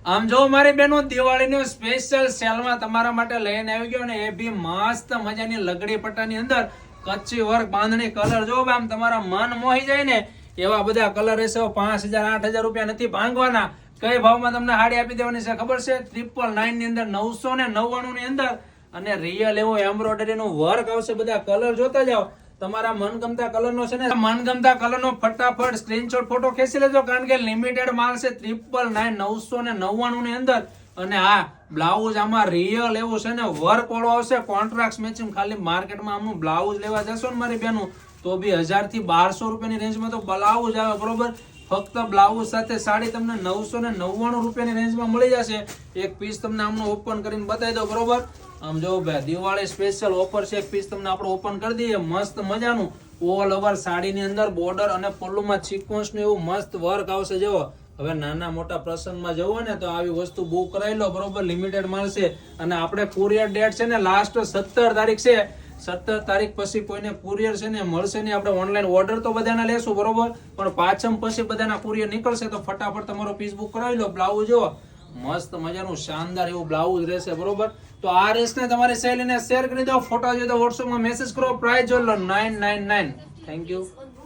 આમ જો મારી બહેનો દિવાળીનો સ્પેશિયલ સેલમાં તમારા માટે લઈને આવી ગયો ને એ બી મસ્ત મજાની લગડી પટ્ટાની અંદર કચ્છી વર્ક બાંધણી કલર જો આમ તમારા મન મોહી જાય ને એવા બધા કલર રહેશે. 5,000 8,000 રૂપિયા નથી ભાંગવાના. કઈ ભાવમાં તમને હાડી આપી દેવાની છે ખબર છે? 999 ની અંદર 999 ની અંદર અને રિયલ એવો એમ્બ્રોઇડરી નું વર્ક આવશે. બધા કલર જોતા જાઓ. તમારા મનગમતા કલર નો છે ને મનગમતા કલર નો ફટાફટ સ્ક્રીનશોટ ફોટો ખેંચી લેજો કારણ કે લિમિટેડ માલ છે. 999 ની અંદર અને આ બ્લાઉઝ આમાં રિયલ એવું છે ને વર્ક વાળો આવશે. કોન્ટ્રાક્ટ મેચિંગ ખાલી માર્કેટમાં આમનું બ્લાઉઝ લેવા જશો ને મારી બેનું તો બી 1000 થી 1200 રૂપિયાની રેન્જમાં તો બ્લાઉઝ આવે બરોબર. ફક્ત બ્લાઉઝ સાથે સાડી તમને 999 રૂપિયાની રેન્જમાં મળી જશે. એક પીસ તમને આમનું ઓપન કરીને બતાવી દો બરોબર. આમ જો ભાઈ દિવાળી સ્પેશિયલ ઓફર છે. એક પીસ તમને આપણે ઓપન કરી દઈએ. મસ્ત મજાનું ઓલ ઓવર સાડીની અંદર બોર્ડર અને પલ્લુમાં સિક્વન્સ નું એવું મસ્ત વર્ક આવશે. જો હવે નાના મોટા પ્રસંગમાં જવું ને તો આવી વસ્તુ બુક કરાવી લો બરોબર. લિમિટેડ મળશે અને આપણે કુરિયર ડેટ છે ને લાસ્ટ 17 તારીખ છે. 17 તારીખ પછી કોઈને કુરિયર છે ને મળશે નહીં. આપણે ઓનલાઈન ઓર્ડર તો બધાના લેશું બરોબર પણ પાછમ પછી બધાના કુરિયર નીકળશે તો ફટાફટ તમારો પીસ બુક કરાવી લો. બ્લાઉઝ જો મસ્ત મજાનું શાનદાર એવું બ્લાઉઝ રહેશે બરોબર. તો આ રેસને તમારી સહેલીને શેર કરી દો. ફોટો જોઈએ તો વોટ્સએપમાં મેસેજ કરો. પ્રાઇસ જો લો 999. Thank you.